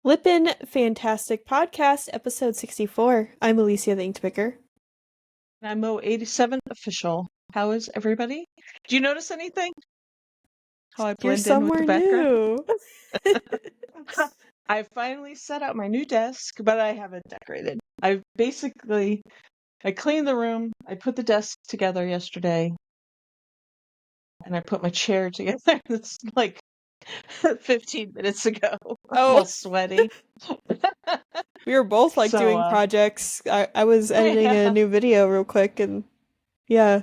Flippin' Fantastic Podcast, episode 64. I'm Alicia the Inkpicker. I'm Mo87 official. How is everybody? Do you notice anything? How I You're blend in with the somewhere background? new. I finally set out my new desk, but I haven't decorated. I cleaned the room, I put the desk together yesterday, and I put my chair together. It's like 15 minutes ago. I'm all sweaty. We were both doing projects. I was editing a new video real quick and yeah.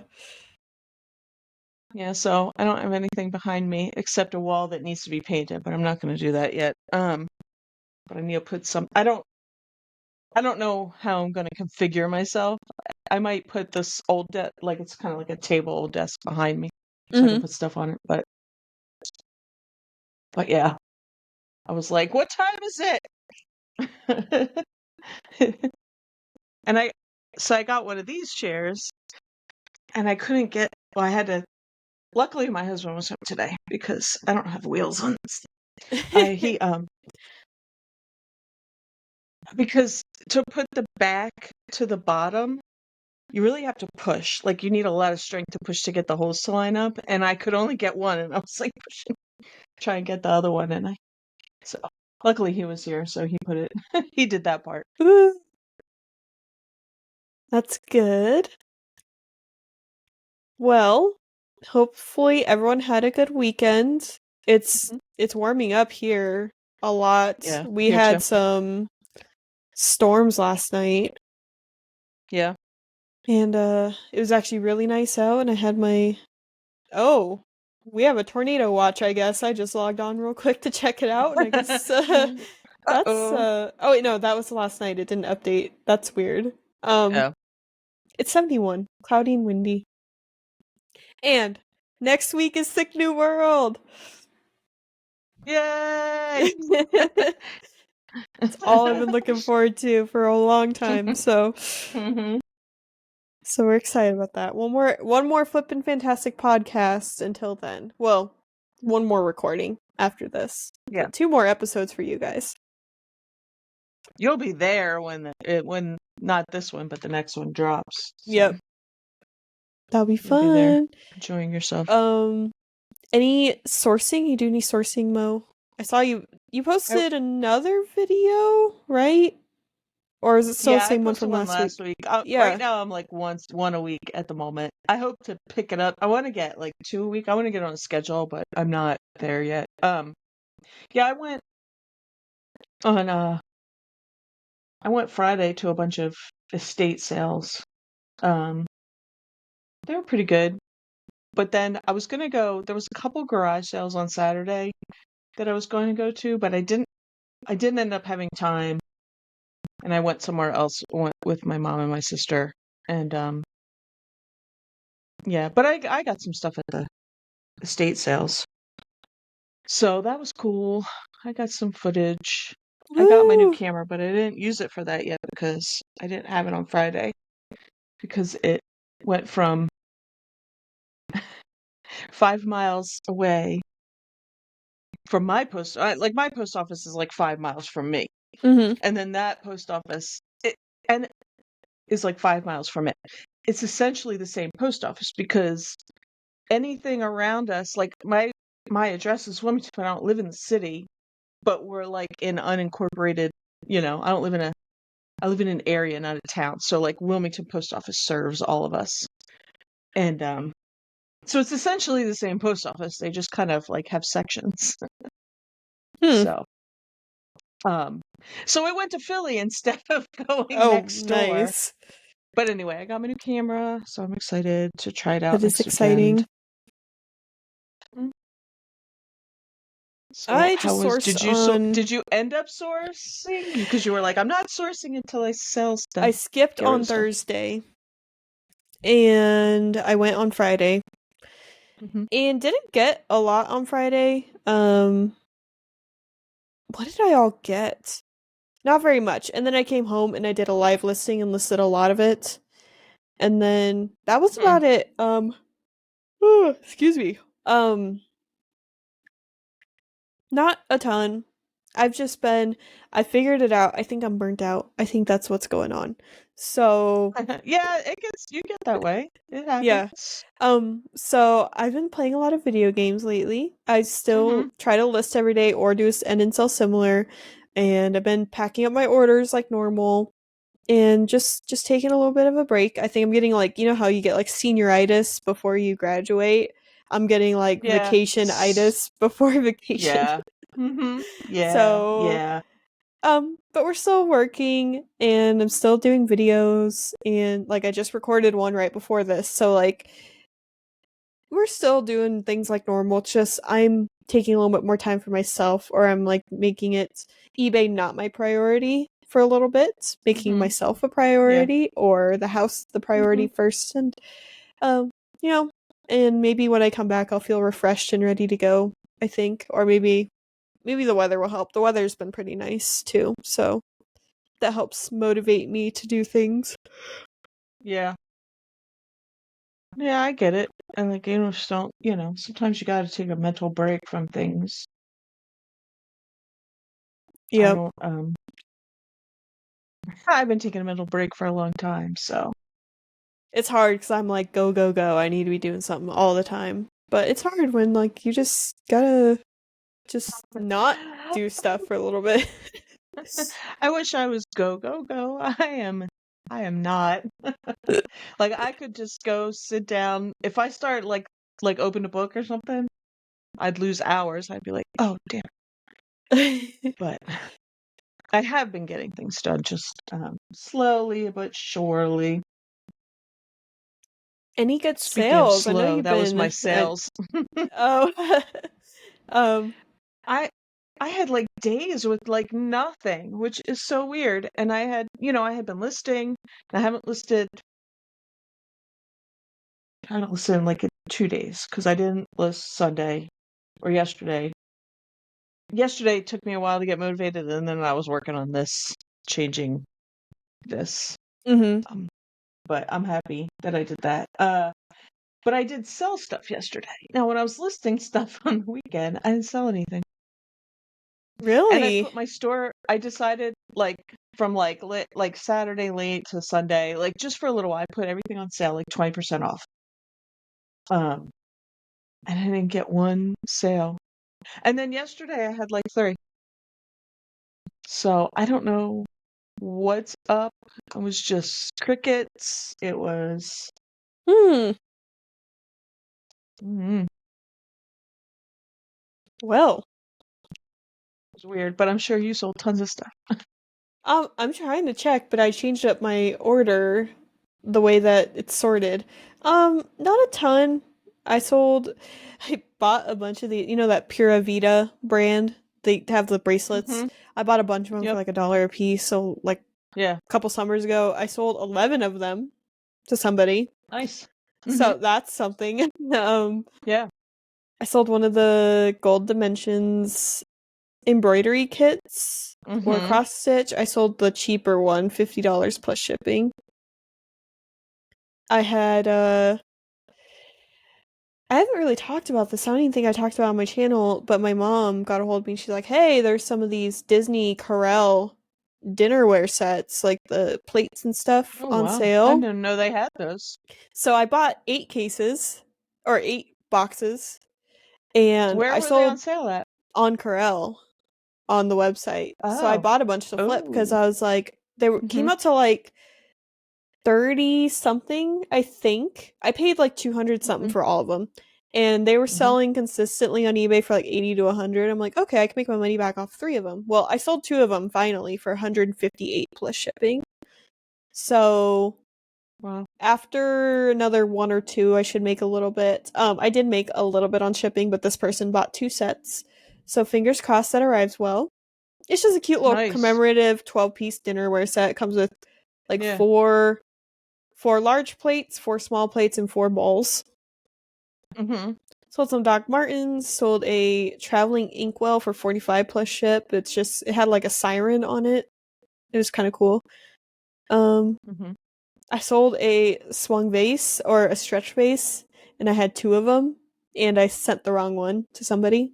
Yeah, so I don't have anything behind me except a wall that needs to be painted, but I'm not going to do that yet. But I need to put some. I don't know how I'm going to configure myself. I might put this old desk, like it's kind of like a table old desk behind me, so I can put stuff on it. But yeah, I was like, what time is it? And I got one of these chairs, and I couldn't get. Well, I had to. Luckily, my husband was home today because I don't have wheels on this. Because to put the back to the bottom, you really have to push. Like, you need a lot of strength to push to get the holes to line up, and I could only get one, and I was like pushing, try and get the other one, and so luckily he was here, so he put it. He did that part. That's good. Well, hopefully everyone had a good weekend. It's warming up here a lot. Yeah, we had some storms last night. Yeah. And it was actually really nice out, and I had my we have a tornado watch, I guess. I just logged on real quick to check it out, and I guess that's oh wait, no, that was last night. It didn't update. That's weird. It's 71, cloudy and windy. And next week is Sick New World. Yay! It's all I've been looking forward to for a long time, so so we're excited about that. One more Flippin' Fantastic podcast until then. Well, one more recording after this. Yeah. But 2 more episodes for you guys. You'll be there when not this one, but the next one drops. So. Yep. That'll be fun. You'll be there enjoying yourself. Any sourcing? You do any sourcing, Mo? I saw you posted another video, right? Or is it still the same one from last week? Right now I'm like one a week at the moment. I hope to pick it up. I want to get like 2 a week. I want to get on a schedule, but I'm not there yet. Yeah, I went Friday to a bunch of estate sales. They were pretty good. But then I was going to go, there was a couple garage sales on Saturday that I was going to go to, but I didn't end up having time. And I went somewhere else with my mom and my sister. And yeah, but I got some stuff at the estate sales. So that was cool. I got some footage. Woo! I got my new camera, but I didn't use it for that yet because I didn't have it on Friday. Because it went from 5 miles away from my post. My post office is like 5 miles from me. And then that post office is like 5 miles from it. It's essentially the same post office because anything around us, like my address is Wilmington, but I don't live in the city, but we're like in unincorporated, I live in an area, not a town. So like Wilmington post office serves all of us. And so it's essentially the same post office. They just kind of like have sections. So I went to Philly instead of going next door. Nice. But anyway, I got my new camera, so I'm excited to try it out. That is exciting. So did you end up sourcing? Because you were like, I'm not sourcing until I sell stuff. I skipped on Thursday. And I went on Friday. And didn't get a lot on Friday. What did I all get? Not very much. And then I came home and I did a live listing and listed a lot of it. And then that was about it. Excuse me. Not a ton. I figured it out. I think I'm burnt out. I think that's what's going on. So, Yeah, you get that way. It yeah. happens. So I've been playing a lot of video games lately. I Mm-hmm. still try to list every day or do end and sell similar, and I've been packing up my orders like normal and just taking a little bit of a break. I think I'm getting like, you know how you get like senioritis before you graduate? I'm getting like Yeah. vacation-itis before vacation. Yeah. Mm-hmm. Yeah. So, Yeah. but we're still working and I'm still doing videos and like I just recorded one right before this. So like we're still doing things like normal. It's just I'm taking a little bit more time for myself or I'm like making it eBay not my priority for a little bit, making Mm-hmm. myself a Yeah. priority or the house the Mm-hmm. priority first and um you know, and maybe when I come back I'll feel refreshed and ready to go, I think. Or maybe the weather will help. The weather's been pretty nice too. So that helps motivate me to do things. Yeah. Yeah, I get it. And like, just don't, sometimes you got to take a mental break from things. I Yep. don't, I've been taking a mental break for a long time, so. It's hard because I'm like, go, go, go. I need to be doing something all the time. But it's hard when, like, you just gotta just not do stuff for a little bit. I wish I was go, go, go. I am not. Like I could just go sit down. If I start like open a book or something, I'd lose hours. I'd be like, oh damn. But I have been getting things done just slowly but surely. Any good Speaking of sales? I know slow, you've that was my been. sales. Oh. um. I I had like days with like nothing, which is so weird. And I had been listing. And I haven't listed in like 2 days because I didn't list Sunday or yesterday. Yesterday it took me a while to get motivated, and then I was working on this, changing this. Mhm. Um, but I'm happy that I did that. But I did sell stuff yesterday. Now, when I was listing stuff on the weekend, I didn't sell anything. And Really? I decided like from like Saturday late to Sunday, like just for a little while, I put everything on sale, like 20% off. Um, and I didn't get one sale. And then yesterday I had like three. So I don't know what's up. It was just crickets. It was, Hmm. mm, it Well. was weird, but I'm sure you sold tons of stuff. I'm trying to check, but I changed up my order the way that it's sorted. Not a ton. I sold I bought a bunch of that Pura Vida brand. They have the bracelets. Mm-hmm. I bought a bunch of them for Yep. like $1 a piece. So like Yeah. a couple summers ago, I sold 11 of them to somebody. Nice. Mm-hmm. So that's something. um Yeah. I sold one of the Gold Dimensions embroidery kits or Mm-hmm. cross stitch. I sold the cheaper one, $50 plus shipping. I had I haven't really talked about this. I don't even think I talked about it on my channel, but my mom got a hold of me. She's like, "Hey, there's some of these Disney Corel dinnerware sets, like the plates and stuff Oh on wow. I sale." didn't know they had those. So I bought 8 cases or 8 boxes and Where I were they on sold sale at? on Corel on the website. So I Oh. bought a bunch to flip because Oh. I was like came Mm-hmm. out to like 30 something, I think. I paid like 200 something Mm-hmm. for all of them. And they were Mm-hmm. selling consistently on eBay for like 80 to 100. I'm like, okay, I can make my money back off 3 of them. Well, I sold 2 of them finally for 158 plus shipping. So Wow. after another 1 or 2, I should make a little bit. I did make a little bit on shipping, but this person bought 2 sets. So fingers crossed that arrives well. It's just a cute little Nice. commemorative 12-piece dinnerware set. It comes with like Yeah. four large plates, 4 small plates, and 4 bowls. Mm-hmm. Sold some Doc Martens. Sold a traveling inkwell for 45 plus ship. It had like a siren on it. It was kind of cool. Um, Mm-hmm. I sold a swung vase or a stretch vase, and I had 2 of them. And I sent the wrong one to somebody.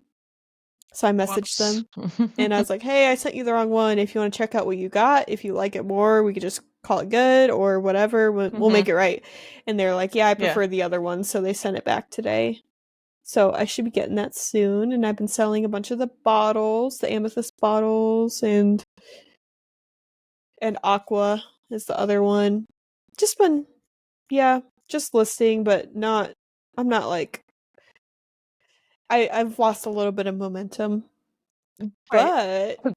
So I messaged Whoops. them and I was like, hey, I sent you the wrong one. If you want to check out what you got, if you like it more, we could just call it good or whatever. We'll Hmm. make it right. And they're like, yeah, I Yeah. prefer the other one. So they sent it back today. So I should be getting that soon. And I've been selling a bunch of the bottles, the amethyst bottles, and aqua is the other one. Just been, yeah, just listing, but not. I'm not like I've lost a little bit of momentum, Right. but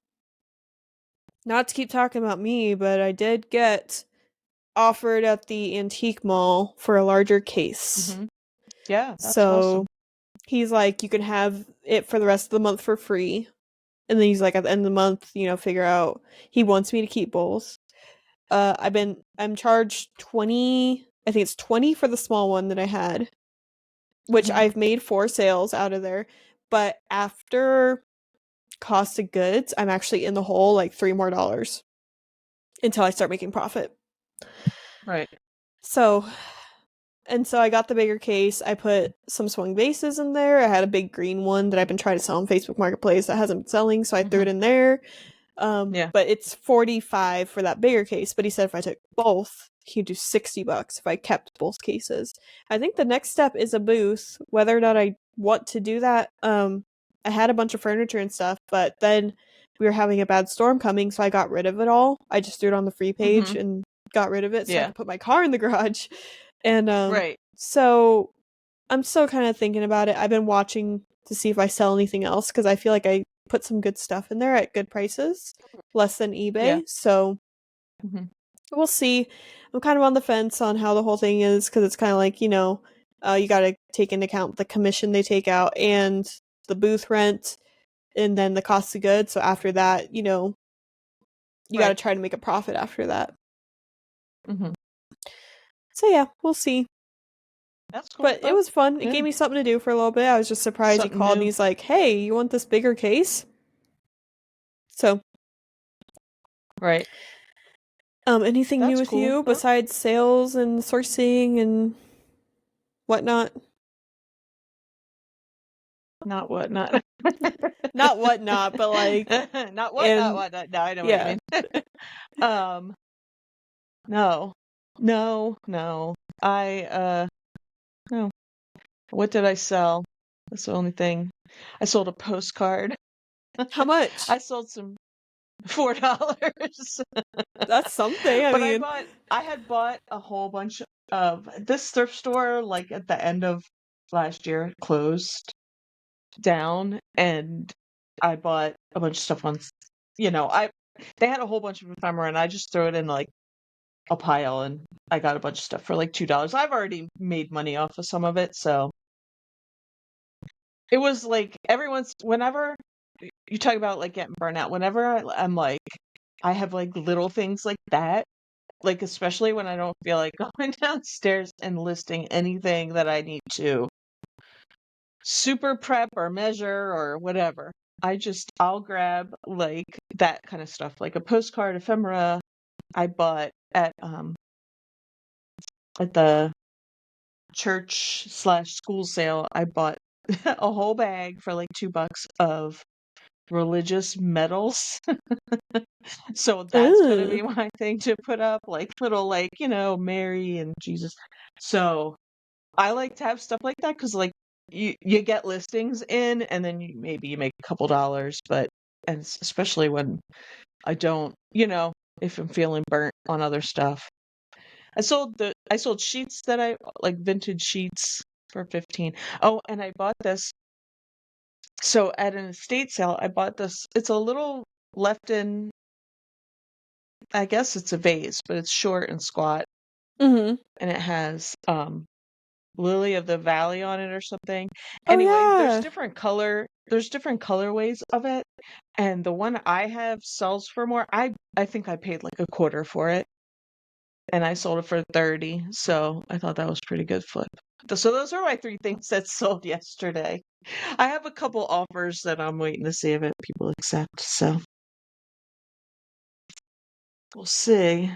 not to keep talking about me, but I did get offered at the antique mall for a larger case. Hmm. Yeah, that's awesome. So he's like, you can have it for the rest of the month for free. And then he's like, at the end of the month, figure out. He wants me to keep both. I'm charged 20, I think it's 20 for the small one that I had, which Hmm. I've made 4 sales out of there. But after cost of goods, I'm actually in the hole like $3 more until I start making profit. Right. So, and so I got the bigger case. I put some swung bases in there. I had a big green one that I've been trying to sell on Facebook Marketplace that hasn't been selling, so I threw Hmm. it in there. Yeah. But it's 45 for that bigger case. But he said if I took both, he'd do $60 if I kept both cases. I think the next step is a booth. Whether or not I want to do that, I had a bunch of furniture and stuff, but then we were having a bad storm coming, so I got rid of it all. I just threw it on the free page Hmm. and got rid of it so I Yeah. could put my car in the garage. And Right. so I'm still kind of thinking about it. I've been watching to see if I sell anything else because I feel like I put some good stuff in there at good prices, less than Yeah. eBay. So Hmm. we'll see. I'm kind of on the fence on how the whole thing is because it's kind of like, you got to take into account the commission they take out and the booth rent and then the cost of goods. So after that, you got to Right. try to make a profit after that. Hmm. So yeah, we'll see. That's cool But it though. was fun. It Yeah. gave me something to do for a little bit. I was just surprised he Something called and new. he's like, "Hey, you want this bigger case?" So, Right. anything new That's with cool you though. besides sales and sourcing and whatnot? Not what, not Not whatnot, but like, not what, not and what. Not, no, I know what you yeah. mean. Um, no, no, no. No. What did I sell? That's the only thing. I sold a postcard. How much? I sold some $4. That's something. I But mean, I had bought a whole bunch of this thrift store, like at the end of last year, closed down, and I bought a bunch of stuff on, I they had a whole bunch of ephemera, and I just threw it in like a pile, and I got a bunch of stuff for like $2. I've already made money off of some of it, so it was like whenever you talk about like getting burnt out, whenever I'm like, I have like little things like that, like especially when I don't feel like going downstairs and listing anything that I need to super prep or measure or whatever. I'll grab like that kind of stuff, like a postcard ephemera I bought at the church slash school sale. I bought a whole bag for like $2 of religious medals. So that's gonna be ooh. my thing to put up, like little like, Mary and Jesus. So I like to have stuff like that because like you get listings in and then maybe you make a couple dollars, but and especially when I don't, if I'm feeling burnt on other stuff. I sold sheets that I like vintage sheets for 15. Oh, and I bought this. So at an estate sale, I bought this. It's a little left in, I guess it's a vase, but it's short and squat Mhm. and it has Lily of the Valley on it or something. Oh Anyway, yeah. there's different colorways of it, and the one I have sells for more. I think I paid like a quarter for it, and I sold it for 30, so I thought that was pretty good flip. So those are my three things that sold yesterday. I have a couple offers that I'm waiting to see if people accept, so we'll see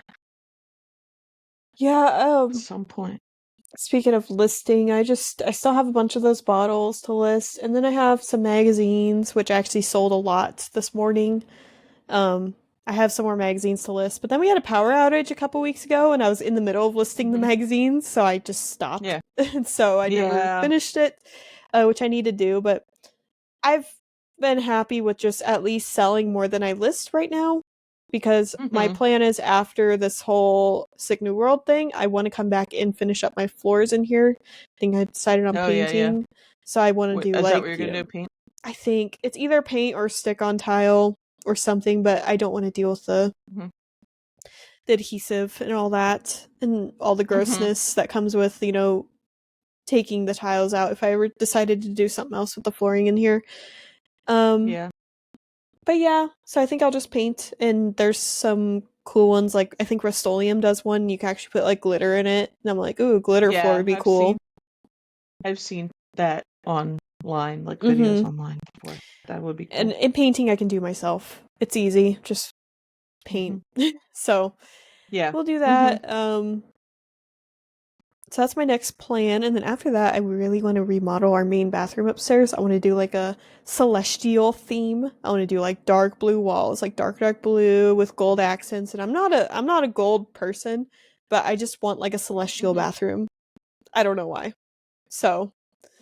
Yeah, at some point. speaking of listing, I still have a bunch of those bottles to list, and then I have some magazines, which I actually sold a lot this morning. Um, I have some more magazines to list, but then we had a power outage a couple weeks ago, and I was in the middle of listing the Mhm. magazines, so I just stopped, Yeah. and so I never Yeah. finished it, which I need to do. But I've been happy with just at least selling more than I list right now because my Mhm. plan is after this whole Sick New World thing, I want to come back and finish up my floors in here. I think I decided on Oh, yeah, yeah. painting. So I want to do Is that what like, you're gonna do, paint? I think it's either paint or stick on tile or something, but I don't want to deal with Mhm. the adhesive and all that and all the Mhm. grossness that comes with, taking the tiles out if I ever decided to do something else with the flooring in here. Um, Yeah. but yeah, so I think I'll just paint, and there's some cool ones, like I think Rust-Oleum does one, you can actually put like glitter in it, and I'm like, ooh, glitter floor would Yeah, be cool. I've seen that online, like videos Mm-hmm. online before. That would be And cool. in painting I can do myself. It's easy, just paint. Mhm. So Yeah. we'll do Mhm. that. So that's my next plan, and then after that, I really want to remodel our main bathroom upstairs. I want to do like a celestial theme. I want to do like dark blue walls, like dark blue with gold accents. And I'm not a gold person, but I just want like a celestial Mhm. bathroom. I don't know why. So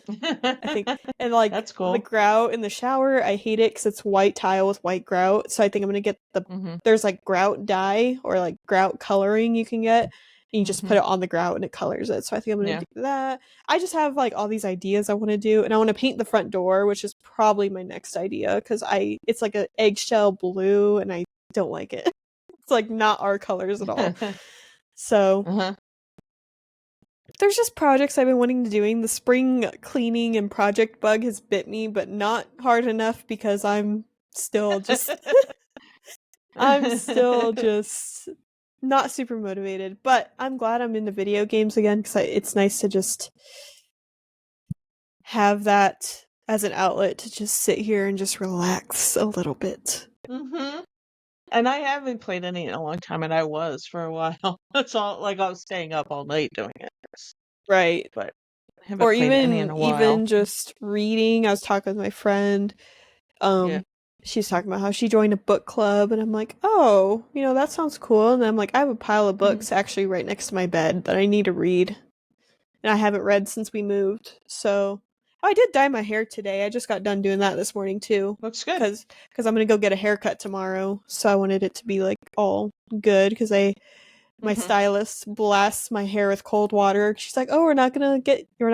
I think, and like That's the cool. grout in the shower, I hate it because it's white tile with white grout. So I think I'm gonna get Mhm. there's like grout dye or like grout coloring you can get, and you just put Mhm. it on the grout and it colors it. So I think I'm gonna Yeah. do that. I just have like all these ideas I want to do, and I want to paint the front door, which is probably my next idea because it's like an eggshell blue, and I don't like it. It's like not our colors at all. So Uh-huh. there's just projects I've been wanting to doing. The spring cleaning and project bug has bit me, but not hard enough because still just I'm still just not super motivated. But I'm glad I'm into video games again because it's nice to just have that as an outlet to just sit here and just relax a little bit. Mhm. And I haven't played any in a long time, and I was for a while. That's all, like, I was staying up all night doing it, Right. but I haven't Or played any in even a while. even just reading. I was talking with my friend. Yeah. She's talking about how she joined a book club, and I'm like, oh, that sounds cool. And I'm like, I have a pile of Mhm. books actually right next to my bed that I need to read, and I haven't read since we moved. So, oh, I did dye my hair today. I just got done doing that this morning too, Looks good. because I'm gonna go get a haircut tomorrow. So I wanted it to be like all good because my Mhm. stylist blasts my hair with cold water. She's like, "Oh, you're not gonna get your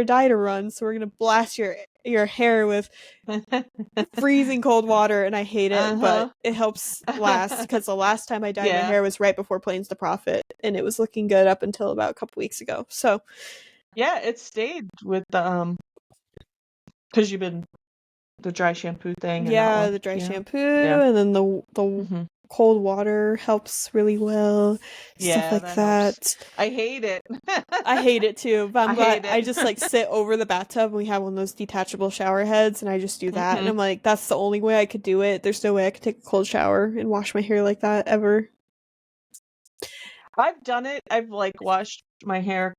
dye to run, so we're gonna blast your hair with freezing cold water," and I hate it, but Uh-huh. it helps last because the last time I dyed my Yeah. hair was right before Planes to Profit, and it was looking good up until about a couple weeks ago. So Yeah, it stayed with the, 'cause you've been the dry shampoo thing and that yeah, one. the dry Yeah. shampoo Yeah. and then the Mhm. cold water helps really well, stuff Yeah, like that helps. that. I hate it. I hate it too, but I'm I glad hate I it. just like sit over the bathtub and we have one of those detachable shower heads and I just do that. And Mhm. I'm like, that's the only way I could do it. There's no way I could take a cold shower and wash my hair like that ever. I've done it. I've, like, washed my hair.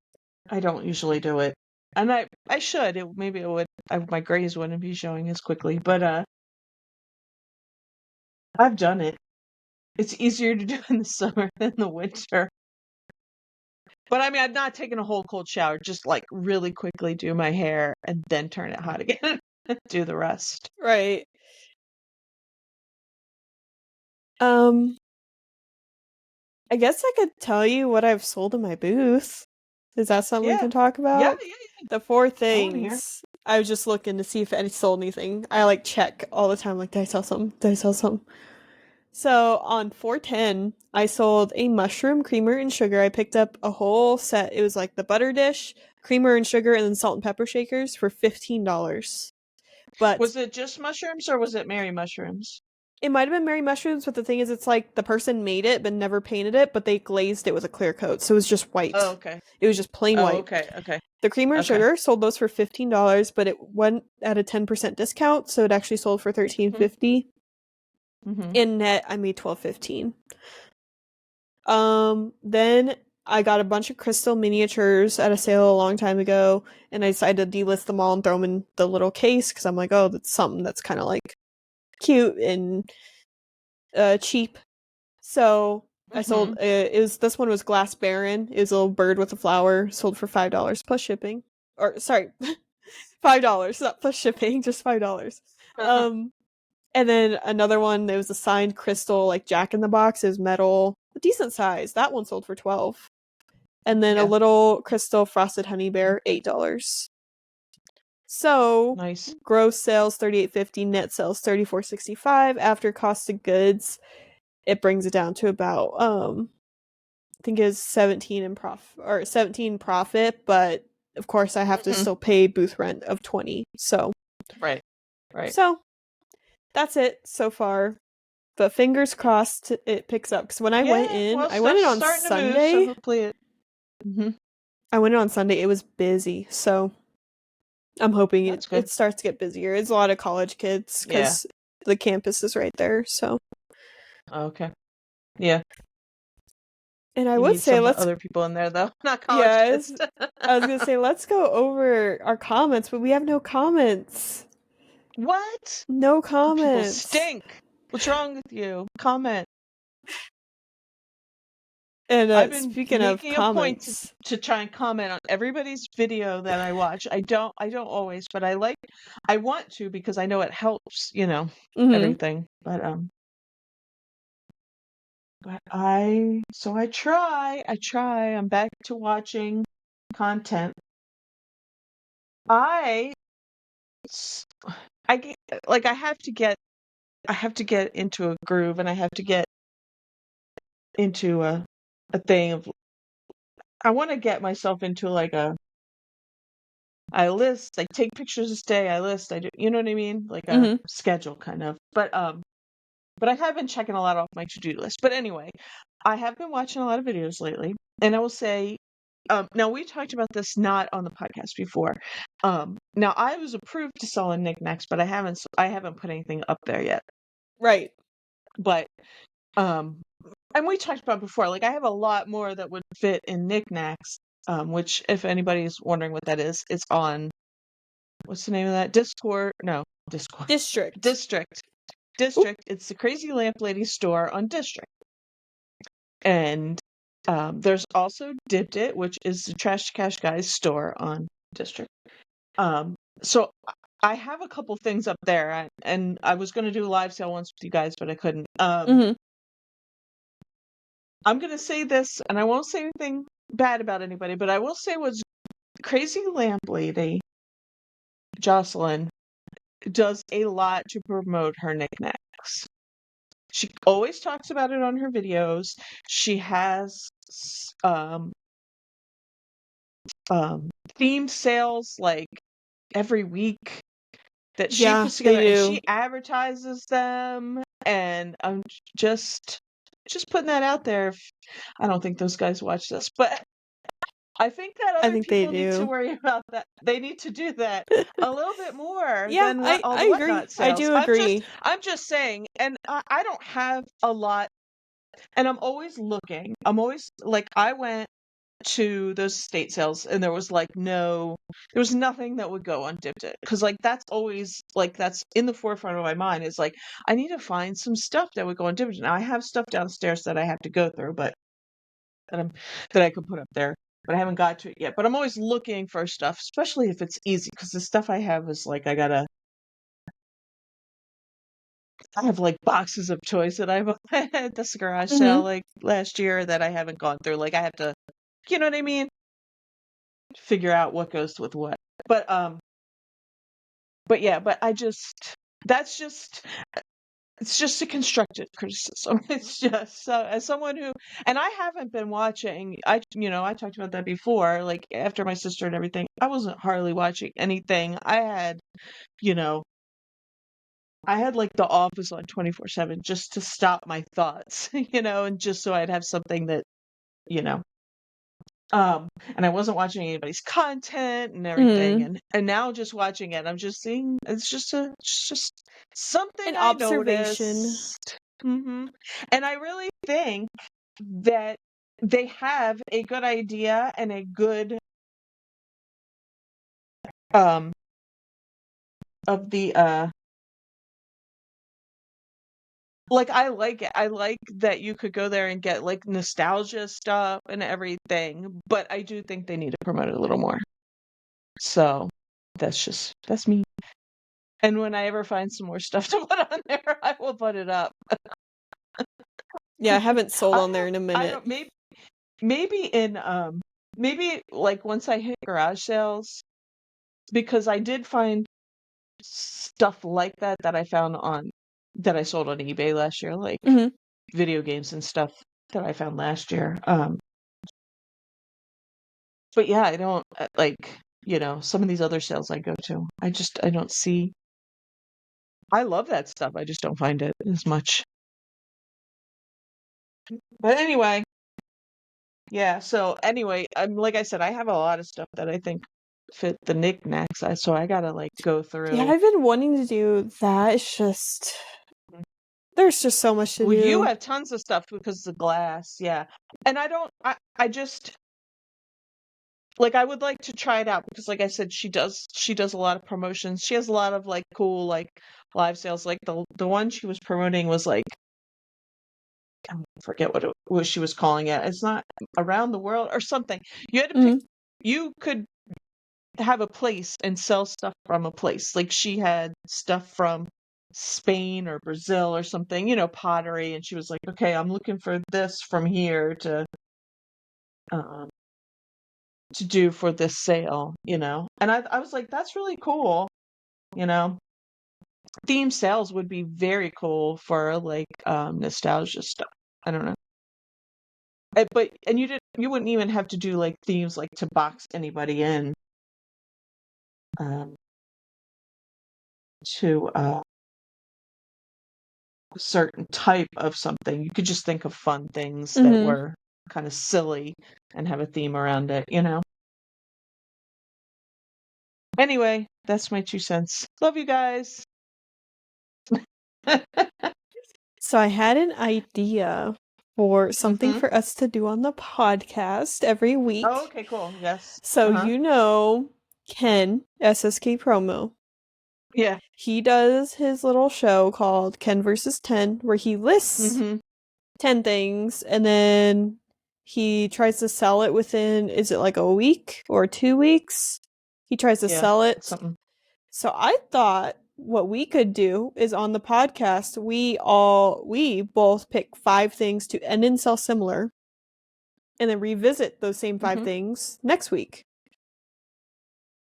I don't usually do it, and I should. Maybe it would my grays wouldn't be showing as quickly, but, I've done it. It's easier to do in the summer than the winter. But, I mean, I've not taken a whole cold shower, just, like, really quickly do my hair and then turn it hot again, do the rest. Right. Um, I guess I could tell you what I've sold in my booth. Is that something we Yeah. can talk Yeah, about? yeah, The four I wanna hear. things. I was just looking to see if any sold anything. I like check all the time, like, did I sell something? Did I sell something? So on 410, I sold a mushroom creamer and sugar. I picked up a whole set. It was like the butter dish, creamer and sugar, and then salt and pepper shakers for $15. But Was it just mushrooms or was it Mary mushrooms? it might have been Mary Mushrooms, but the thing is, it's like the person made it but never painted it, but they glazed it with a clear coat. So it was just Oh, white. okay. It was just plain Oh, white. okay, okay, The creamer and okay. sugar sold those for $15, but it went at a 10% discount, so it actually sold for Mhm, 13.50. mhm. In net, I made 12.15. Then I got a bunch of crystal miniatures at a sale a long time ago, and I decided to delist them all and throw them in the little case because I'm like, oh, that's something that's kind of like cute and cheap. So I sold. Mm-hmm. This one was Glass Baron. It was a little bird with a flower. Sold for $5 plus shipping. Or sorry, $5, not plus shipping, just $5. Um, and then another one. It was a signed crystal like Jack in the Box. It was metal, a decent size. That one sold for 12. And then a Yeah. little crystal frosted honey bear, $8. So Nice. gross sales 38.50, net sales 34.65. After cost of goods, it brings it down to about I think it's 17 in or 17 profit, but of course I have to Mm-hmm. still pay booth rent of 20. Right. Right. So that's it so far. But fingers crossed it picks up, cuz when Yeah. Well, I went in stuff's on starting to move, so Sunday. hopefully it. Mm-hmm. I went in on Sunday. It was busy. So I'm hoping That's good. it starts to get busier. It's a lot of college kids Yeah. cuz the campus is right there. So, Okay. Yeah. and I You would need say some let's other people in there though, not college yeah, kids. I was going to say let's go over our comments, but we have no comments. What? No You people comments. stink. What's wrong with you? Comment. And I've been speaking of making a point comments, to try and comment on everybody's video that I watch. I don't always, but I want to because I know it helps, mhm, everything. But I try. I'm back to watching content. I s- I get, like I have to get into a groove and I have to get into a thing of I want to get myself into like I list, I take pictures this day, I list, I do, you know what I mean? Like a mhm, schedule kind of. But I have been checking a lot off my to-do list. But anyway, I have been watching a lot of videos lately, and I will say, now we talked about this not on the podcast before. Now I was approved to sell in knickknacks, but I haven't put anything up there yet. right. But um, and we talked about before, like I have a lot more that would fit in knickknacks. Which if anybody's wondering what that is, it's on what's the name of that? Discord? No, Discord. District. District. Oop. District. It's the Crazy Lamp Lady store on District. And there's also Dipped It, which is the Trash to Cash Guys store on District. So I have a couple things up there, and I was going to do a live sale once with you guys, but I couldn't. Mhm. I'm going to say this, and I won't say anything bad about anybody, but I will say what's Crazy Lamp Lady Jocelyn does a lot to promote her knickknacks. She always talks about it on her videos. She has themed sales like every week that she Yeah, puts they together and she do. advertises them, and I'm just putting that out there. I don't think those guys watch this, but I think that I other think they people need to do. worry about that. They need to do that a little bit more Yeah, than what all I the agree. whatnot I sales. do agree. I'm just saying, and I don't have a lot, and I'm always looking. I'm always like I went to those estate sales and there was nothing that would go on Dipped It, because like that's always like that's in the forefront of my mind is like I need to find some stuff that would go on Dipped It. Now I have stuff downstairs that I have to go through, but that I'm that I could put up there, but I haven't got to it yet. But I'm always looking for stuff, especially if it's easy, because the stuff I have is like I have like boxes of toys that I bought at this garage sale Mhm. like last year that I haven't gone through. Like I have to, you know what I mean? Figure out what goes with what. But but yeah, but that's just it's just a constructive criticism. It's just so as someone who and I haven't been watching I talked about that before, like after my sister and everything, I wasn't hardly watching anything. You know, I had like The Office on 24/7 just to stop my thoughts, and just so I'd have something that, you know, and I wasn't watching anybody's content and everything, Mhm. and now just watching it, I'm just seeing it's just something An I observation. noticed. And I really think that. they have a good idea and a good of the like I like it. I like that you could go there and get like nostalgia stuff and everything, but I do think they need to promote it a little more. So that's me. And when I ever find some more stuff to put on there, I will put it up. Yeah, I haven't sold on there in a I minute. don't maybe in maybe like once I hit garage sales, because I did find stuff like that I found on that I sold on eBay last year, like Mhm. video games and stuff that I found last year. But yeah, I don't like, some of these other sales I go to. I don't see. I love that stuff. I just don't find it as much. But anyway, yeah. So anyway, like I said, I have a lot of stuff that I think fit the knickknacks. So I gotta like go Yeah, through. I've been wanting to do that. It's just there's just so much to Well, you do. have tons of stuff because of the glass, yeah. And I don't. I just like I would like to try it out because like I said she does a lot of promotions. She has a lot of like cool like live sales. Like the one she was promoting was like I forget what she was calling it. It's not around the world or something. You had to pick Mhm. you could have a place and sell stuff from a place. Like she had stuff from Spain or Brazil or something, pottery, and she was like, "Okay, I'm looking for this from here um to do for this sale." And I was like, that's really cool, you know. Theme sales would be very cool for like nostalgia stuff. I don't know. But and you wouldn't even have to do like themes like to box anybody in um to a certain type of something. You could just think of fun things that Mhm. were kind of silly and have a theme around it. Anyway, that's my 2 cents. Love you guys. So I had an idea for something Mm-hmm. for us to do on the podcast every Oh, week. okay, cool. Yes. So Uh-huh. Ken, SSK Promo. Yeah. He does his little show called Ken versus 10 where he lists Mm-hmm. 10 things and then he tries to sell it within, is it like a week or 2 weeks? He tries to Yeah. sell it. Something. So I thought what we could do is on the podcast, we both pick 5 things to end and sell similar and then revisit those same 5 Mm-hmm. things next week.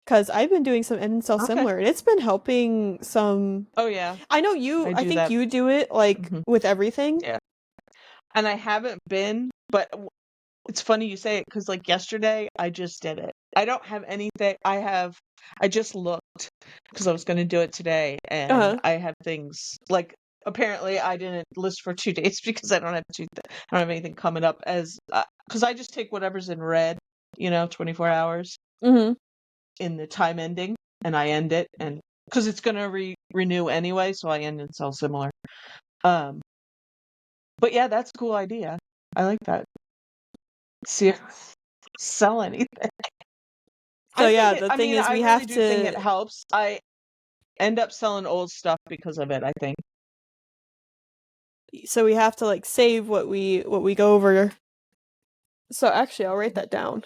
Cause I've been doing some end and sell Okay. similar and it's been helping some. Oh yeah. I I do think that. you do it like Mm-hmm. with everything. Yeah. And I haven't been, but it's funny you say it because like yesterday I just did it. I don't have anything. I just looked because I was going to do it today, and Uh-huh. I have things like apparently I didn't list for 2 days because I don't have anything coming up as because I just take whatever's in red, 24 hours Mhm. in the time ending, and I end it, and because it's going to renew anyway, so I end and sell similar. Um, but yeah, that's a cool idea. I like that. See, sell anything. So I think yeah, it the I thing mean, is I we really have do think to it helps. I end up selling old stuff because of it, I think. like save what we go over. So actually I'll write that down.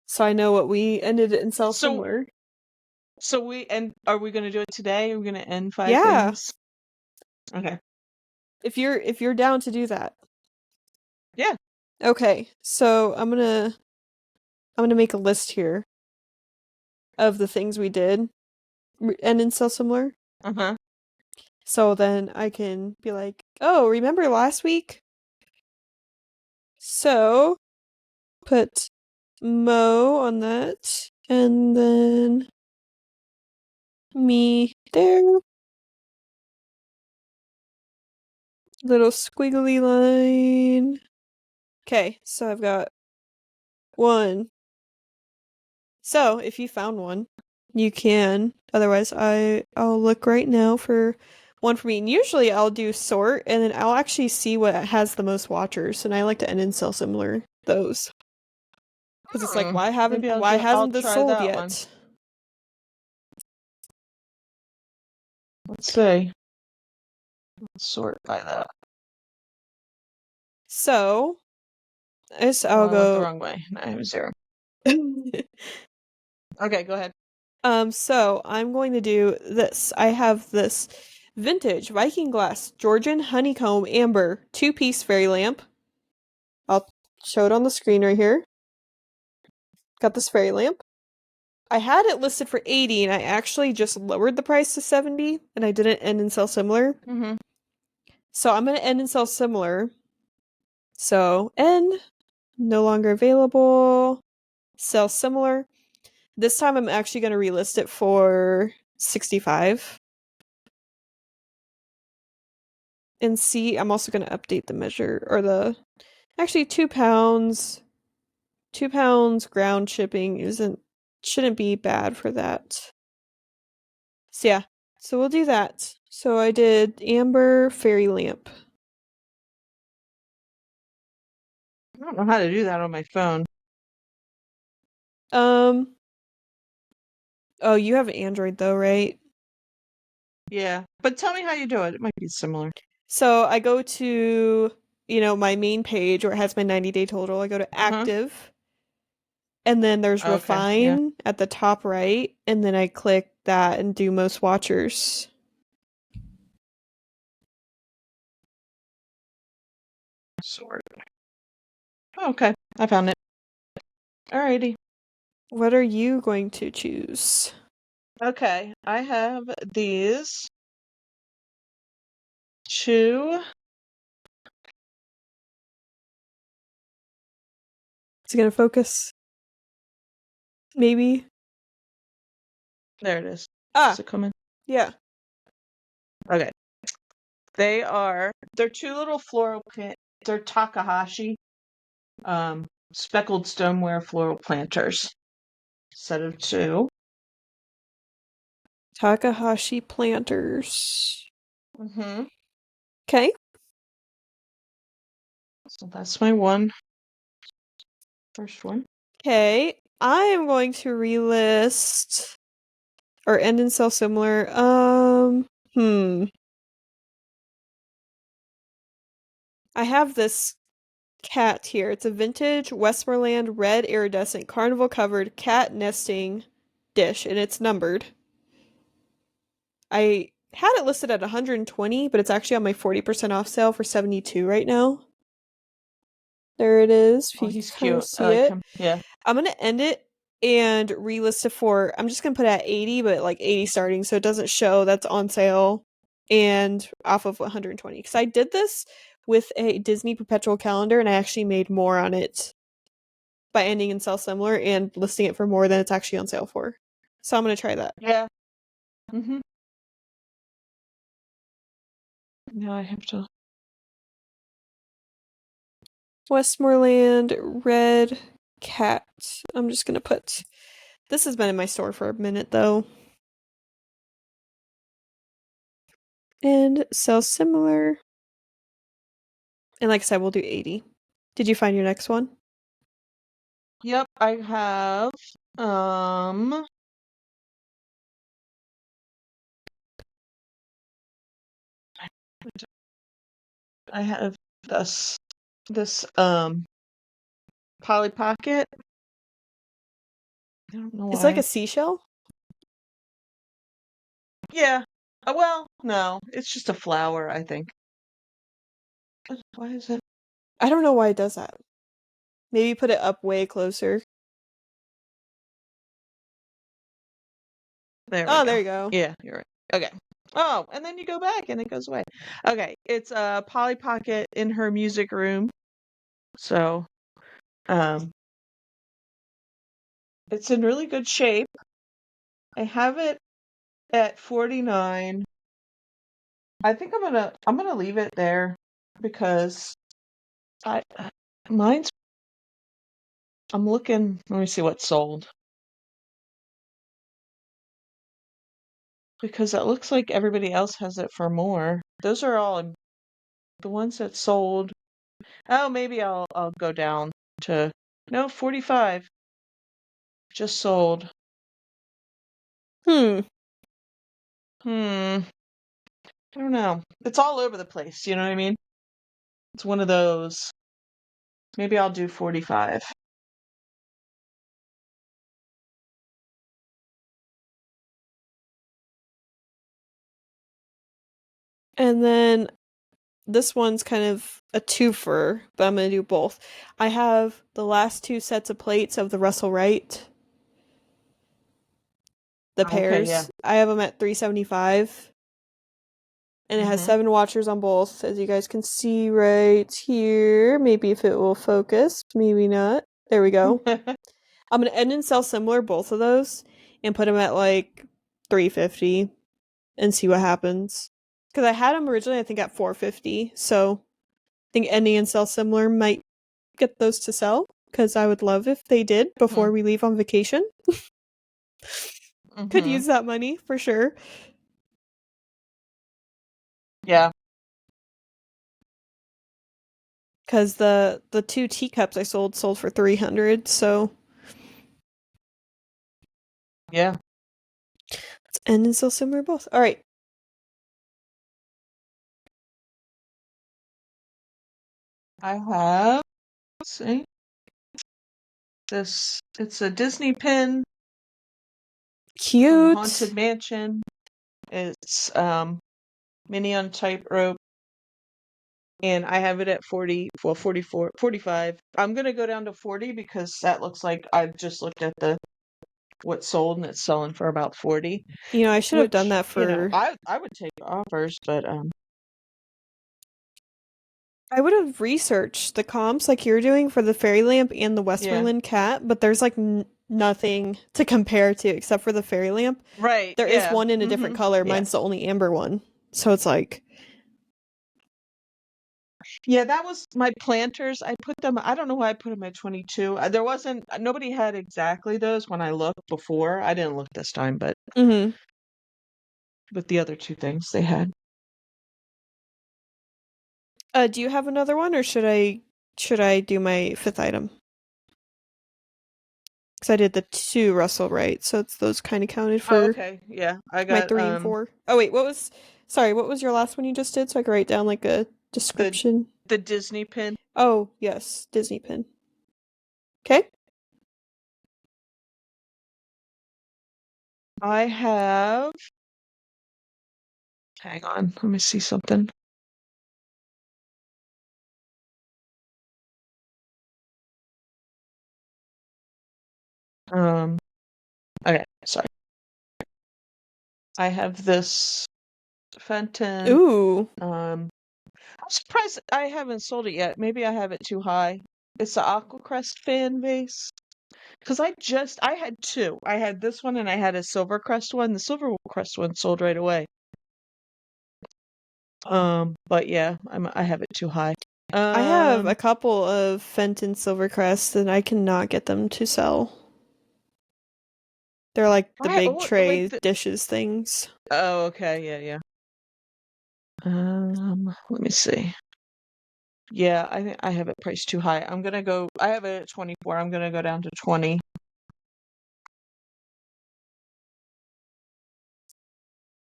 So I know what we ended and sell So similar. are we gonna do it today? Are we gonna end 5 Yeah. things? Okay. If you're down to do that. Yeah. Okay. So I'm gonna make a list here of the things we did end and sell similar. Uh-huh. So then I can be like, oh, remember last week? So put Mo on that, and then me there. Little squiggly line. Okay, so I've got one. So if you found one, you can. Otherwise, I'll look right now for one for me. And usually I'll do sort and then I'll actually see what has the most watchers. And I like to end and sell similar those. Because it's like, Maybe why I'll hasn't this try sold that one. yet? Let's see. Let's sort by that. So, Oh, I'll I went the go. wrong way. I have 0. Okay, go ahead. So I'm going to do this. I have this vintage Viking glass Georgian honeycomb amber 2-piece fairy lamp. I'll show it on the screen right here. Got this fairy lamp. I had it listed for 80 and I actually just lowered the price to 70 and I didn't end and sell similar. Mm-hmm. So I'm going to end and sell similar. So end, no longer available, sell similar. This time I'm actually going to relist it for 65. And see, I'm also going to update the measure or the actually 2 pounds. 2 pounds ground shipping shouldn't be bad for that. So yeah, so we'll do that. So I did amber fairy lamp. I don't know how to do that on my phone. Um oh, you have an Android though, right? Yeah, but tell me how you do it. It might be similar. So I go to, my main page where it has my 90-day total. I go to Uh-huh. active and then there's Okay, yeah. refine at the top right and then I click that and do most watchers. Sort. Okay, I found it. Alrighty. What are you going to choose? Okay, I have these 2. Is it gonna focus? Maybe. There it is. Is Ah, it coming? yeah. Okay. They're 2 little floral plant. They're Takahashi, speckled stoneware floral planters. Set of 2. Takahashi planters. Mm-hmm. Okay. So that's my first one. Okay. I am going to relist or end and sell similar. I have this cat here. It's a vintage Westmoreland red iridescent carnival covered cat nesting dish and it's numbered. I had it listed at 120, but it's actually on my 40% off sale for 72 right now. There it is. If Oh, you can he's kind of cute. I see like it. him. Yeah. I'm gonna end it and relist it for. I'm just gonna put it at 80, but like 80 starting, so it doesn't show that's on sale and off of 120. Because I did this with a Disney perpetual calendar, and I actually made more on it by ending and sell similar and listing it for more than it's actually on sale for. So I'm gonna try that. Yeah. Mm-hmm. Now I have to. Westmoreland red cat. I'm just gonna put. This has been in my store for a minute though. And sell similar. And like I said, we'll do 80. Did you find your next one? Yep, I have um I have this Polly Pocket. I don't know It's like why. a seashell? Yeah. Well, no, it's just a flower, I think. Why is it? I don't know why it does that. Maybe put it up way closer. There we Oh, there go. you go. Yeah, you're right. Okay. Oh, and then you go back and it goes away. Okay, it's a Polly Pocket in her music room. So, um, it's in really good shape. I have it at 49. I think I'm gonna leave it there because I mine's I'm looking, let me see what's sold. because it looks like everybody else has it for more. Those are all the ones that sold. Oh, maybe I'll go down to no 45 just sold. Hmm. I don't know. It's all over the place, you know what I mean? It's one of those. Maybe I'll do 45. And then this one's kind of a twofer, but I'm gonna do both. I have the last two sets of plates of the Russell Wright, the Okay, yeah. pairs. I have them at 375, and it has Mhm. 7 watchers on both, as you guys can see right here. Maybe if it will focus, maybe not. There we go. I'm gonna end and sell similar both of those and put them at like 350 and see what happens. Because I had them originally, I think, at 450, so I think ending and sell similar might get those to sell because I would love if they did before Mhm. we leave on vacation. Could Mhm. use that money for sure. Yeah. Because the 2 teacups I sold for 300. So Yeah. let's end and sell similar both. All right. I have, let's see. This it's a Disney pin from Haunted Cute. Mansion. It's mini on tightrope, and I have it at 40, well 44, 45. I'm gonna go down to 40 because that looks like I've just looked at the what's sold and it's selling for about 40. You know, I should have done Which, that for. I would take offers, but I would have researched the comps like you're doing for the fairy lamp and the yeah. Westmoreland cat, but there's like nothing to compare to except for the fairy lamp. Right, There is yeah. one in a different color. Yeah. Mine's the only amber one. So it's like, Yeah, that was my planters. I put them, I don't know why I put them at 22. There wasn't, nobody had exactly those when I looked before. I didn't look this time, but mm-hmm. the other two things they had. Do you have another one, or should I do my fifth item? Because I did the 2 Russell Wright, so it's those kind of counted Oh, for okay. Yeah, I my got 3 and 4. Oh wait, what was? Sorry, what was your last one you just did? So I could write down like a the description. the Disney pin. Oh yes, Disney pin. Okay. I have, hang on, let me see something. Um, okay, sorry. I have this Fenton. Ooh, I'm surprised I haven't sold it yet. Maybe I have it too high. It's the Aquacrest fan base. Because I had two. I had this one and I had a Silvercrest one. The Silvercrest one sold right away. But yeah, I have it too high. I have Um, a couple of Fenton Silvercrest and I cannot get them to sell. They're like the big like tray the, dishes things. oh, okay, yeah, yeah. Let me see. Yeah, I think I have it priced too high. I have it at 24. I'm gonna go down to 20.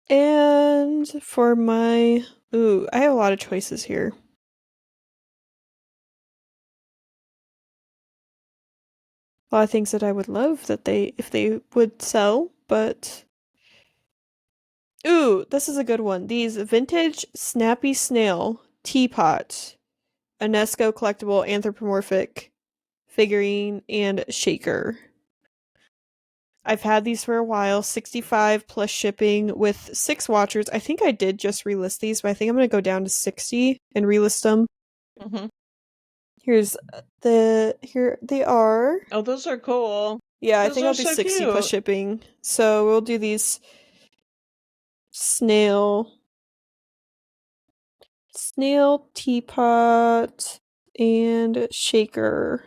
And for my ooh, I have a lot of choices here. A lot of things that I would love that they if they would sell, but ooh, this is a good one. These vintage Snappy Snail teapot, UNESCO collectible anthropomorphic figurine and shaker. I've had these for a while, 65 plus shipping with 6 watchers. I think I did just relist these, but I think I'm going to go down to 60 and relist them. Hmm. Here's here they are. Oh, those are cool. Yeah, I Those think are I'll do so 60 plus cute. shipping. So we'll do these snail teapot and shaker.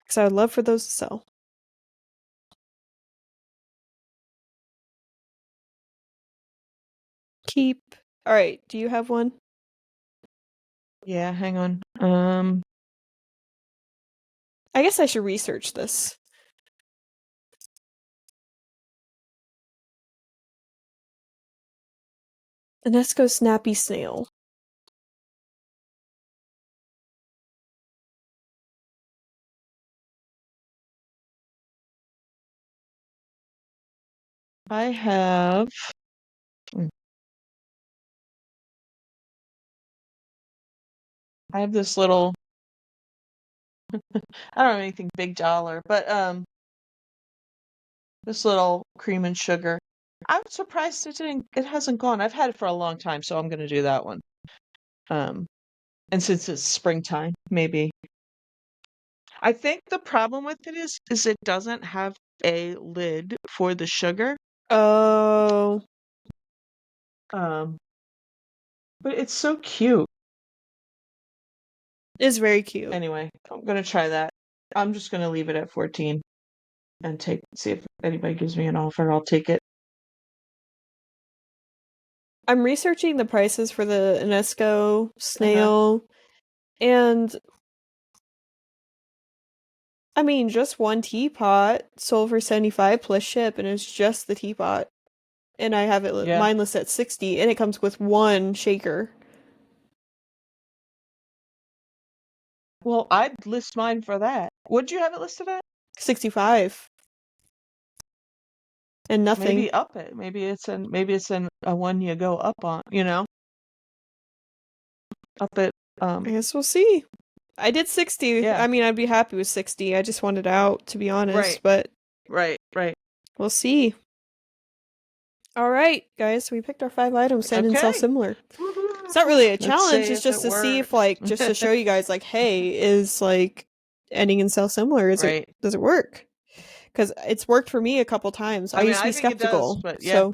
Because I would love for those to sell. keep. All right, do you have one? Yeah, hang on. I guess I should research this. Enesco Snappy Snail. I have. mm, I have this little. I don't have anything big dollar, but this little cream and sugar. I'm surprised it hasn't gone. I've had it for a long time, so I'm gonna do that one. Um, and since it's springtime, maybe. I think the problem with it is it doesn't have a lid for the sugar. Oh, Um, but it's so cute. it's very cute. Anyway, I'm gonna try that. I'm just gonna leave it at 14 and see if anybody gives me an offer. I'll take it. I'm researching the prices for the Enesco Uh-huh. snail, and I mean, just one teapot sold for 75 plus ship, and it's just the teapot. And I have it Yeah. mine listed at 60, and it comes with one shaker. Well, I'd list mine for that. What'd you have it listed at? 65 and nothing. Maybe up it. Maybe it's in a one you go up on, up it. I guess we'll see. I did 60. Yeah. I mean, I'd be happy with 60. I just wanted out, to be Right. honest, but Right. we'll see. All right, guys, we picked our 5 items and sell Okay. similar. It's not Woohoo. really a Let's see challenge, it's if just it to see if, works. like, just to show you guys, like, hey, is, like, ending and sell similar, Right. does it work? Because it's worked for me a couple times. I I mean, used to be I think it does, skeptical, but yeah. so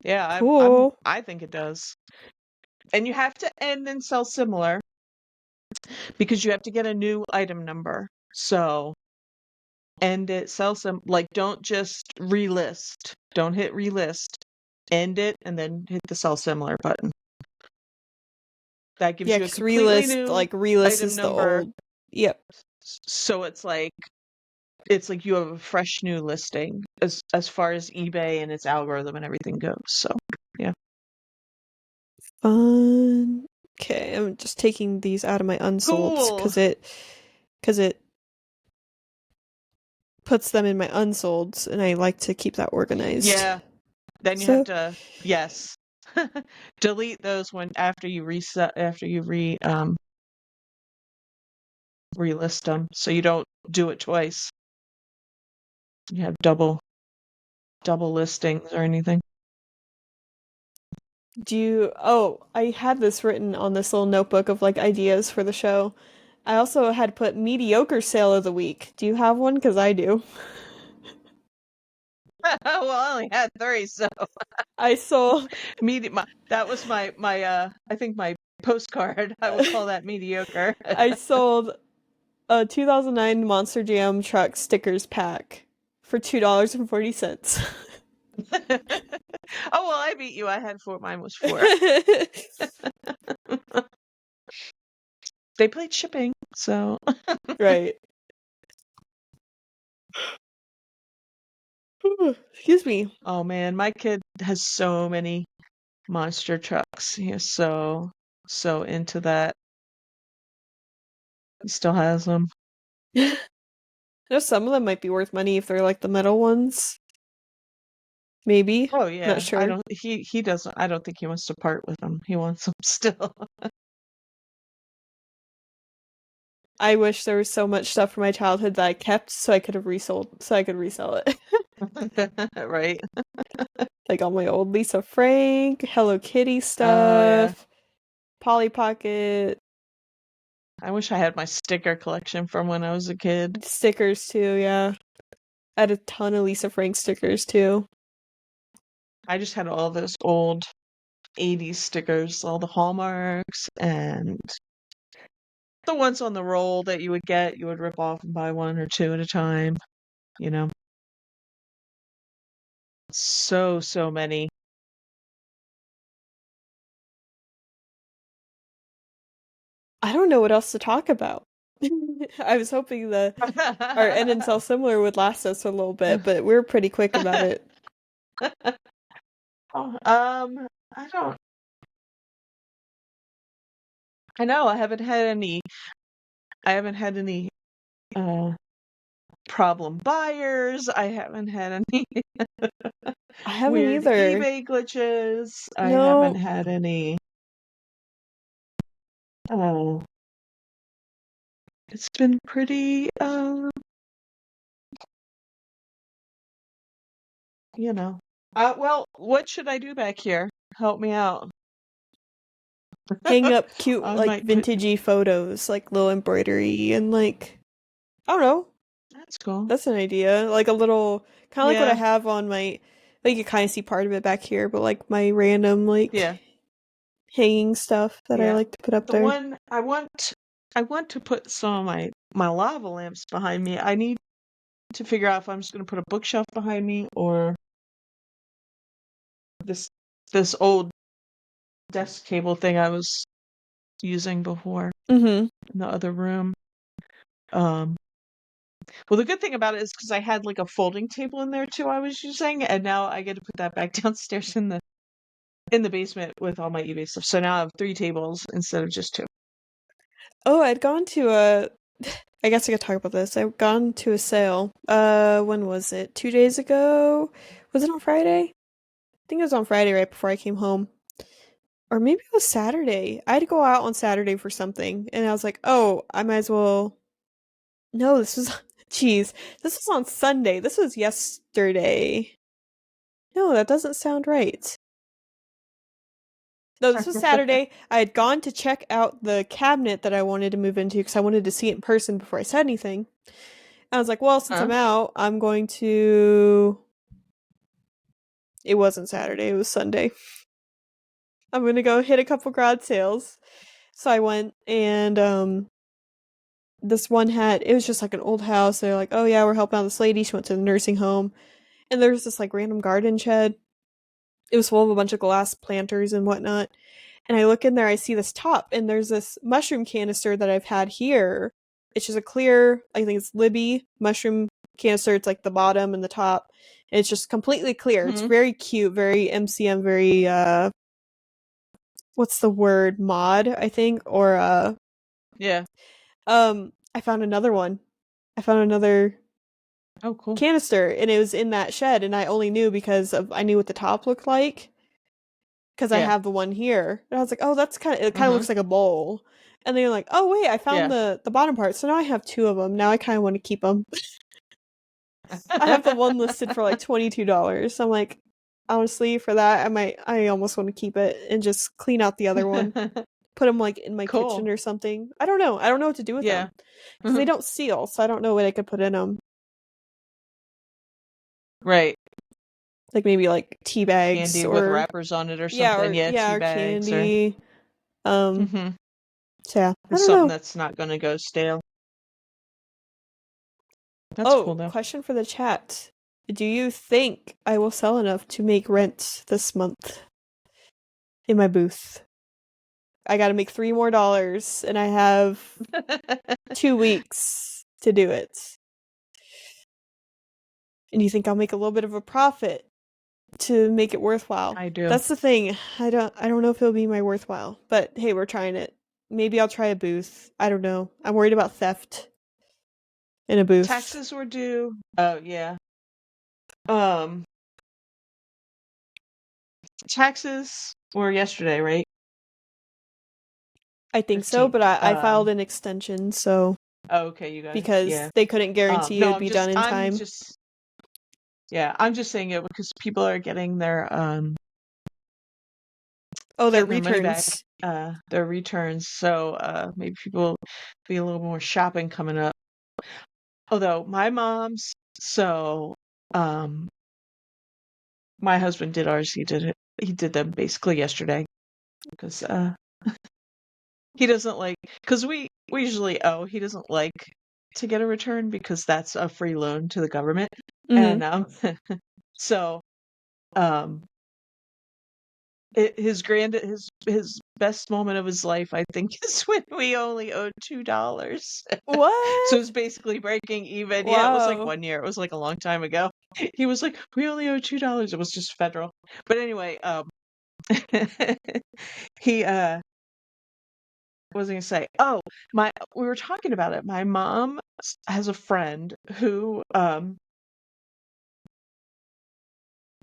Yeah, cool. I think it does. And you have to end and sell similar because you have to get a new item number. So end it, sell some, like, don't just relist. Don't hit relist. End it and then hit the sell similar button. That gives Yeah, you a because completely new relist item is the number. old. Yep. So it's like you have a fresh new listing as far as eBay and its algorithm and everything goes. So yeah. Fun. Okay, I'm just taking these out of my unsolds Cool. because it puts them in my unsolds, and I like to keep that organized. Yeah. Then you have So, to, yes. Delete those when after you relist them so you don't do it twice. You have double listings or anything. I had this written on this little notebook of like ideas for the show. I also had put mediocre sale of the week. Do you have one? Because I do. Well, I only had 3, so I sold that was my I think my postcard. I would call that mediocre. I sold a 2009 Monster Jam truck stickers pack for $2.40. Oh, well, I beat you. I had 4. Mine was 4. They played shipping, so. Right. Excuse me. Oh man, my kid has so many monster trucks. He is so into that. He still has them. I know some of them might be worth money if they're like the metal ones. Maybe. Oh Not yeah, I sure. don't. He doesn't. I don't think he wants to part with them. He wants them still. I wish there was so much stuff from my childhood that I kept so I could resell it. Right. Like all my old Lisa Frank, Hello Kitty Oh yeah. stuff, Polly Pocket, I wish I had my sticker collection from when I was a kid. stickers too, yeah. I had a ton of Lisa Frank stickers too. I just had all those old 80s stickers, all the hallmarks and the ones on the roll that you would get. You would rip off and buy 1 or 2 at a time. You know, so many. I don't know what else to talk about. I was hoping our end and sell similar would last us a little bit, but we're pretty quick about it. Oh, I don't. I know I haven't had any. I haven't had any uh problem buyers. I haven't had any I haven't weird either. eBay glitches. I haven't No, had any. Uh, it's been pretty. You know. Well, what should I do back here? Help me out. hang up cute I like might put. vintagey photos, like little embroidery and like I don't know. That's cool. That's an idea. Like a little kind of like what I Yeah, have on my like you kind of see part of it back here, but like my random like yeah, hanging stuff that I yeah. like to put up The there. one I want to put some of my lava lamps behind me. I need to figure out if I'm just going to put a bookshelf behind me or this this old desk table thing I was using before Mm-hmm. in the other room. Um, well, the good thing about it is because I had like a folding table in there too I was using, and now I get to put that back downstairs in the basement with all my eBay stuff. So now I have 3 tables instead of just 2. Oh, I'd gone to a I guess I could talk about this. I've gone to a sale. When was it? 2 days ago? Was it on Friday? I think it was on Friday right before I came home. Or maybe it was Saturday. I had to go out on Saturday for something, and I was like, oh, I might as well. No, this was. Jeez. This was on Sunday. This was yesterday. No, that doesn't sound right. No, this was Saturday. I had gone to check out the cabinet that I wanted to move into because I wanted to see it in person before I said anything. I was like, well, since Huh? I'm out, I'm going to. It wasn't Saturday, it was Sunday. I'm gonna go hit a couple garage sales. So I went and this one had it was just like an old house. They're like, oh yeah, we're helping out this lady. She went to the nursing home. And there was this like random garden shed. It was full of a bunch of glass planters and whatnot. And I look in there, I see this top, and there's this mushroom canister that I've had here. It's just a clear, I think it's Libby mushroom canister. It's like the bottom and the top. And it's just completely clear. It's Hmm. very cute, very MCM, very what's the word? Mod, I think. Or Yeah. I found another one. I found another Oh, cool. canister and it was in that shed and I only knew because of I knew what the top looked like because I Yeah. have the one here. And I was like, "Oh, that's kind of it kind of Mm-hmm. looks like a bowl." And they're like, "Oh, wait, I found Yeah. the bottom part." So now I have two of them. Now I kind of want to keep them. I have the one listed for like $22. I'm like, honestly, for that, I almost want to keep it and just clean out the other one. Put them like in my kitchen Cool. or something. I don't know. I don't know what to do with Yeah. them because they don't seal, so I don't know what I could put in them. Right. Like maybe like tea bags Candy with or wrappers on it or yeah, something. Yeah, tea or bags or candy. Um, hmm so yeah, I it's don't something know. that's not gonna go stale. That's cool Oh, though. question for the chat. Do you think I will sell enough to make rent this month in my booth? I gotta make $3 more and I have 2 weeks to do it. And you think I'll make a little bit of a profit to make it worthwhile? I do. That's the thing. I don't know if it'll be my worthwhile. But hey, we're trying it. Maybe I'll try a booth. I don't know. I'm worried about theft in a booth. Taxes were due. Oh yeah. Um, taxes were yesterday, right? I think so, 15th. but I filed an extension, so Oh, okay, you got it. because Yeah. they couldn't guarantee it No, would be done in I'm time. just yeah, I'm just saying it because people are Oh, their getting their money back, returns. their returns. So maybe people will be a little more shopping coming up. Although my mom's so um my husband did ours. He did them basically yesterday because he doesn't like because we usually owe. He doesn't like to get a return because that's a free loan to the government. Mhm. And so um his best moment of his life, I think, is when we only owed $2. So it's What? basically breaking even. Yeah, it was like Wow. 1 year. It was like a long time ago. He was like, "We only owe $2." It was just federal. But anyway, he what was I gonna say? Oh, my we were talking about it. My mom has a friend who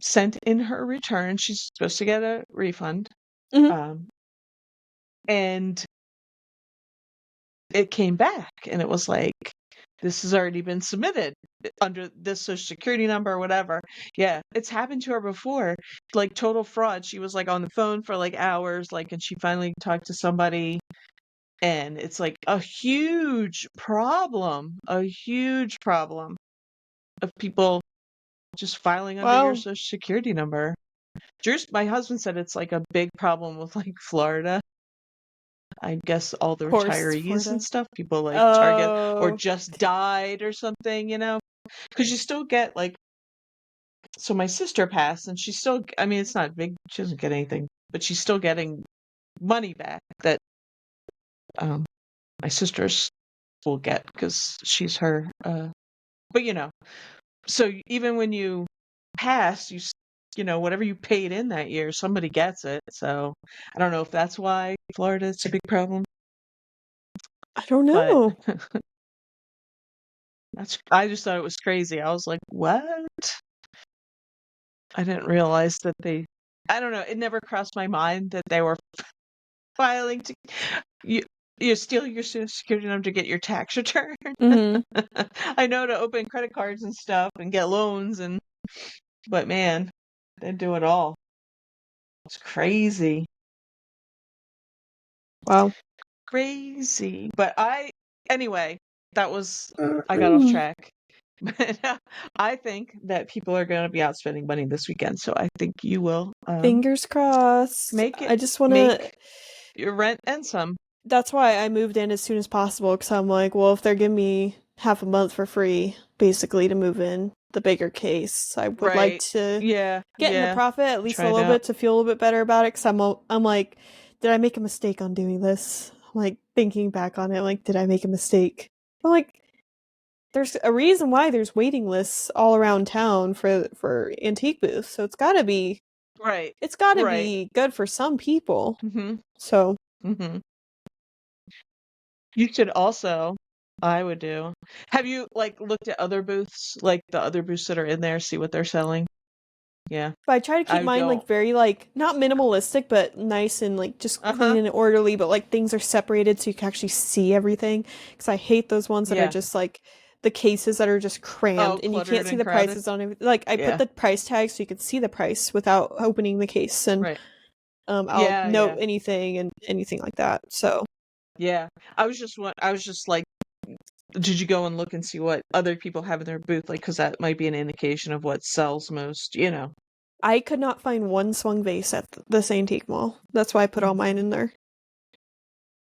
sent in her return. She's supposed to get a refund. Mhm. Um and it came back and it was like, this has already been submitted under this social security number or whatever. Yeah, it's happened to her before. Like total fraud. She was like on the phone for like hours, like, and she finally talked to somebody, and it's like a huge problem of people just filing under your Wow. social security number. My husband said it's like a big problem with like Florida. I guess all the Of course, retirees and Florida. stuff, people like target or Oh, just died or something, because you still get like, so my sister passed and she's still, I mean, it's not big, she doesn't get anything, but she's still getting money back that um my sister's will get because she's her, but so even when you pass, whatever you paid in that year, somebody gets it. So I don't know if that's why Florida is a big problem, I don't but know. I just thought it was crazy. I was like, what? I didn't realize that I don't know, it never crossed my mind that they were filing to you you steal your Social Security number to get your tax return. Mhm. I know, to open credit cards and stuff and get loans, but man, they do it all. It's crazy. Wow. Crazy. But anyway, I got off track. But I think that people are going to be out spending money this weekend, so I think you will Fingers crossed. make it I just wanna make your rent and some. That's why I moved in as soon as possible, because I'm like, well, if they're giving me half a month for free, basically, to move in the bigger case, I would like Right. to Yeah, get in the yeah. profit at least a Try it little out. bit to feel a little bit better about it, because I'm like, did I make a mistake on doing this? I'm like, thinking back on it, like, did I make a mistake? I'm like, there's a reason why there's waiting lists all around town for antique booths, so Right. it's gotta Right. be good for some people. Mhm. So Mhm. You should also, I would do. Have you like looked at other booths, like the other booths that are in there, see what they're selling? Yeah. but I try to keep I would mine go, like very like not minimalistic, but nice and like just clean uh-huh. and orderly. But like things are separated so you can actually see everything. Because I hate those ones that are Yeah. just like the cases that are just Oh, crammed and you can't cluttered see and the crowded. prices on it. Like I put Yeah. the price tag so you can see the price without opening the case, and Right. I'll Yeah, note yeah. anything and anything like that. So Yeah. I was just like, did you go and look and see what other people have in their booth? Like, because that might be an indication of what sells most. I could not find one swung vase at this antique mall. That's why I put all mine Mhm. in there.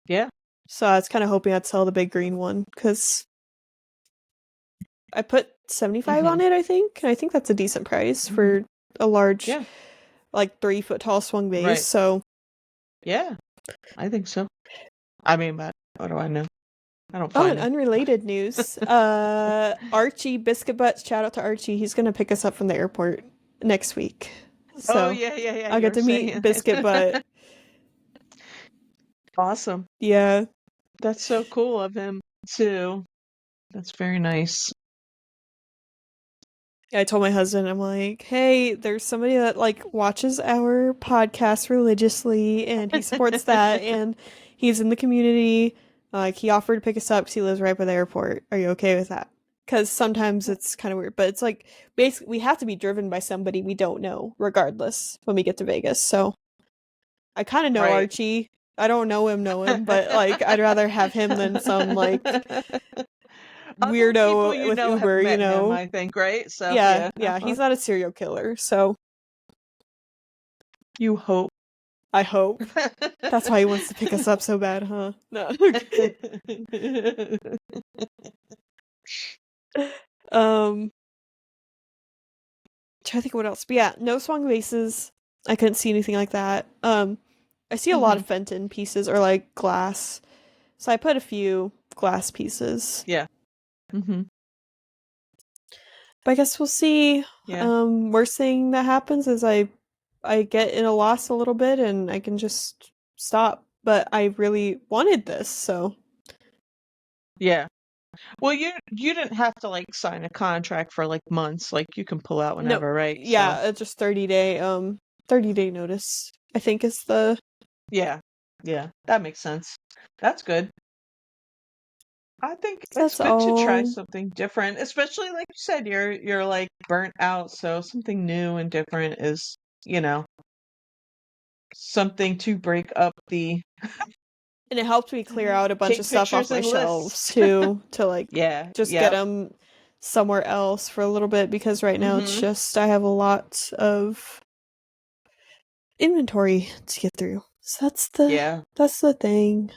Yeah. So I was kind of hoping I'd sell the big green one because I put 75 Hmm. on it, I think. And I think that's a decent price Hmm. for a large, Yeah. like 3 foot tall swung vase. Right. So, Yeah. I think so. I mean, but what do I know? I don't oh, find and them. unrelated news. Archie Biscuit Butts, shout out to Archie. He's gonna pick us up from the airport next week. Oh, So yeah, yeah, yeah. I'll You get were to meet saying Biscuit Butt. it. Awesome. Yeah. That's so cool of him too. That's very nice. I told my husband, I'm like, hey, there's somebody that like watches our podcast religiously and he supports that and he's in the community. Like he offered to pick us up because he lives right by the airport. Are you okay with that? Because sometimes it's kind of weird, but it's like basically we have to be driven by somebody we don't know, regardless, when we get to Vegas. So I kind of know Right. Archie. I don't know him, but like I'd rather have him than some like Other people weirdo you with know have Uber, you met him, know? I think, right? So, Yeah, yeah. yeah, he's not a serial killer, so You hope. I hope. That's why he wants to pick us up so bad, huh? No. um, Trying to think of what else. But yeah, no swung vases. I couldn't see anything like that. I see a lot of Fenton pieces or like glass. So I put a few glass pieces. Yeah. Mm-hmm. But I guess we'll see. Yeah. Worst thing that happens is I get in a loss a little bit and I can just stop. But I really wanted this, so Yeah. Well, you didn't have to like sign a contract for like months. Like you can pull out no, whenever, right? So yeah, just 30-day notice. I think is the yeah, yeah, that makes sense. That's good. I think so it's that's good to try all. something different, especially like you said, you're like burnt out, so something new and different is, you know, something to break up the And it helped me clear out a bunch of take stuff off pictures my and lists. shelves too, to like Yeah, just get yep. them somewhere else for a little bit because right now it's Mm-hmm. just I have a lot of inventory to get through. So Yeah. that's the thing.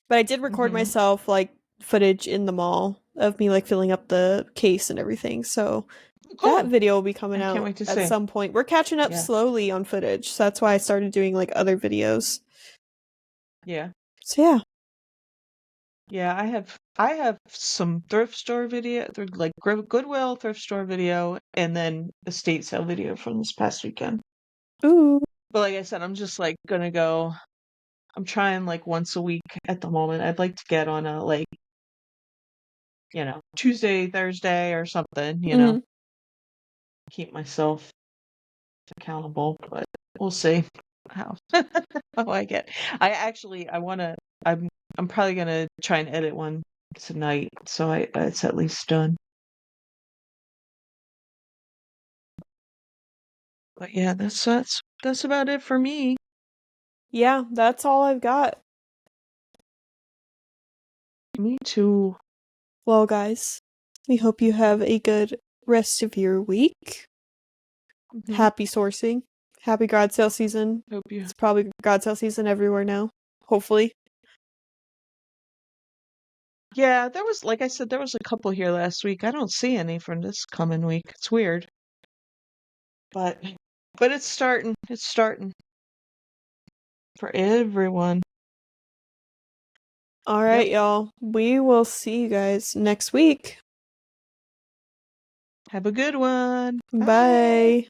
But I did record Mm-hmm. myself like footage in the mall of me like filling up the case and everything. So that Cool. video will be coming I can't out wait to at see. some point. We're catching up Yeah. slowly on footage. So that's why I started doing like other videos. Yeah. So yeah. Yeah, I have some thrift store video, like Goodwill thrift store video, and then estate sale video from this past weekend. Ooh. But like I said, I'm just like gonna go. I'm trying like once a week at the moment. I'd like to get on a like, Tuesday, Thursday or something, Mm. keep myself accountable, but we'll see how how I get. I wanna I'm probably gonna try and edit one tonight, so it's at least done. But yeah, that's about it for me. Yeah, that's all I've got. Me too. Well, guys, we hope you have a good rest of your week. Hmm. Happy sourcing. Happy garage sale season. Hope you. It's probably garage sale season everywhere now. Hopefully. Yeah, there was like I said, there was a couple here last week. I don't see any from this coming week. It's weird, but it's starting. It's starting for everyone. All Yep. right, y'all. We will see you guys next week. Have a good one. Bye. Bye.